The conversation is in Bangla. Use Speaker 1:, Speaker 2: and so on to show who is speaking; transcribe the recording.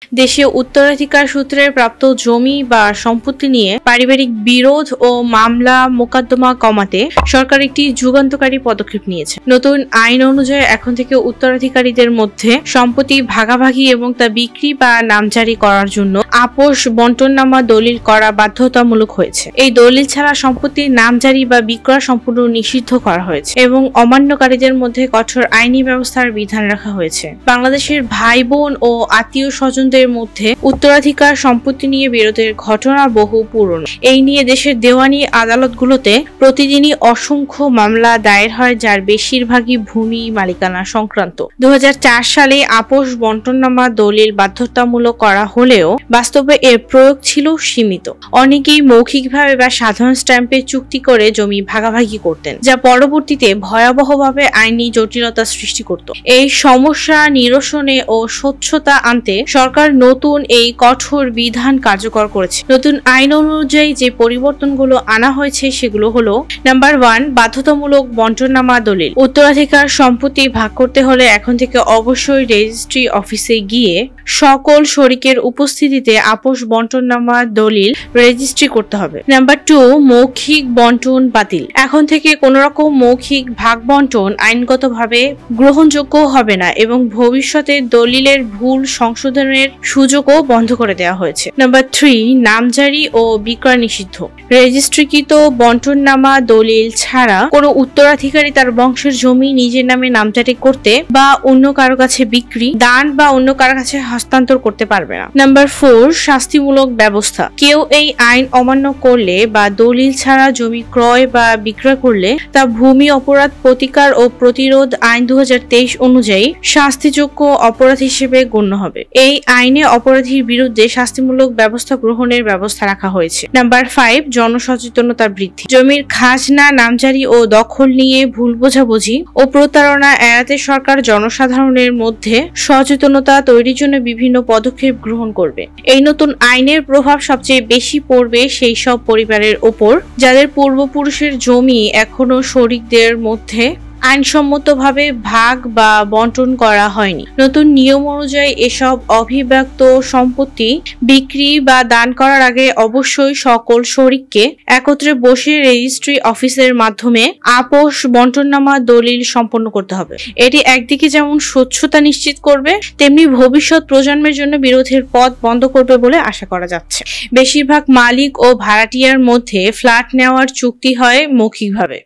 Speaker 1: দেশীয় উত্তরাধিকার সূত্রে প্রাপ্ত জমি বা সম্পত্তি নিয়ে পারিবারিক বিরোধ ও মামলা মোকদ্দমা কমাতে সরকার একটি যুগান্তকারী পদক্ষেপ নিয়েছে। নতুন আইন অনুযায়ী এখন থেকে উত্তরাধিকারীদের মধ্যে সম্পত্তি ভাগাভাগি এবং তা বিক্রি বা নামজারি করার জন্য আপোষ বন্টননামা দলিল করা বাধ্যতামূলক হয়েছে। এই দলিল ছাড়া সম্পত্তির নামজারি বা বিক্রয় সম্পূর্ণ নিষিদ্ধ করা হয়েছে এবং অমান্যকারীদের মধ্যে কঠোর আইনি ব্যবস্থার বিধান রাখা হয়েছে। বাংলাদেশের ভাই বোন ও আত্মীয় স্বজনদের মধ্যে উত্তরাধিকার সম্পত্তি নিয়ে বিরোধের ঘটনা বহু পুরনো। এই নিয়ে দেশের দেওয়ানি আদালতগুলোতে প্রতিদিনই অসংখ্য মামলা দায়ের হয়, যার বেশিরভাগই ভূমি মালিকানা সংক্রান্ত। 2004 সালে আপোষ বন্টননামা দলিল বাধ্যতামূলক করা হলেও বাস্তবে এর প্রয়োগ ছিল সীমিত। অনেকেই মৌখিকভাবে বা সাধারণ স্ট্যাম্পে চুক্তি করে জমি ভাগাভাগি করতেন, যা পরবর্তীতে ভয়াবহভাবে আইনি জটিলতা সৃষ্টি করত। এই সমস্যা নিরসনে ও স্বচ্ছতা আনতে সরকার নতুন এই কঠোর বিধান কার্যকর করেছে। নতুন আইন অনুযায়ী যে পরিবর্তনগুলো আনা হয়েছে সেগুলো হলো: নাম্বার 1, বাধ্যতামূলক বন্টননামা দলিল। উত্তরাধিকার সম্পত্তি ভাগ করতে হলে এখন থেকে অবশ্যই রেজিস্ট্রি অফিসে গিয়ে সকল শরিকের উপস্থিতিতে আপোষ বন্টননামা দলিল রেজিস্ট্রি করতে হবে। নাম্বার 2, মৌখিক বন্টন বাতিল। এখন থেকে কোনো রকম মৌখিক ভাগ বন্টন আইনগতভাবে গ্রহণযোগ্য হবে না এবং ভবিষ্যতে দলিলের ভুল সংশোধনের সুযোগও বন্ধ করে দেওয়া হয়েছে। নাম্বার 3, নামজারি ও বিক্রয় নিষিদ্ধ। রেজিস্ট্রিকৃত বন্টননামা দলিল ছাড়া কোনো উত্তরাধিকারী তার বংশের জমি নিজের নামে নামজারি করতে বা অন্য কারো কাছে বিক্রি, দান বা অন্য কারো কাছে হস্তান্তর করতে পারবে না। নাম্বার 4, শাস্তিমূলক ব্যবস্থা। কেউ এই আইন অমান্য করলে বা দলিল ছাড়া জমি ক্রয় বা বিক্রয় করলে তা ভূমি অপরাধ প্রতিকার ও প্রতিরোধ আইন 2023 অনুযায়ী শাস্তিযোগ্য অপরাধ হিসেবে গণ্য হবে। এই আইনে অপরাধীর বিরুদ্ধে শাস্তিমূলক ব্যবস্থা গ্রহণের ব্যবস্থা রাখা হয়েছে। নাম্বার 5, জনসচেতনতা বৃদ্ধি। জমির খাজনা নামজারি ও দখল নিয়ে ভুল বোঝাবুঝি ও প্রতারণা এড়াতে সরকার জনসাধারণের মধ্যে সচেতনতা তৈরির জন্য বিভিন্ন পদক্ষেপ গ্রহণ করবে। এই নতুন আইনের প্রভাব সবচেয়ে বেশি পড়বে সেই সব পরিবারের ওপর যাদের পূর্বপুরুষের জমি এখনো শরিকদের মধ্যে আইনসম্মতভাবে ভাগ বা বন্টন করা হয়নি। নতুন নিয়ম অনুযায়ী এসব অবিভক্ত সম্পত্তি বিক্রি বা দান করার আগে অবশ্যই সকল শরিককে একত্রে বসে রেজিস্ট্রি অফিসের মাধ্যমে আপোষ বন্টননামা দলিল সম্পন্ন করতে হবে। এটি একদিকে যেমন স্বচ্ছতা নিশ্চিত করবে, তেমনি ভবিষ্যৎ প্রজন্মের জন্য বিরোধের পথ বন্ধ করবে বলে আশা করা যাচ্ছে। বেশিরভাগ মালিক ও ভাড়াটিয়ার মধ্যে ফ্ল্যাট নেওয়ার চুক্তি হয় মৌখিকভাবে।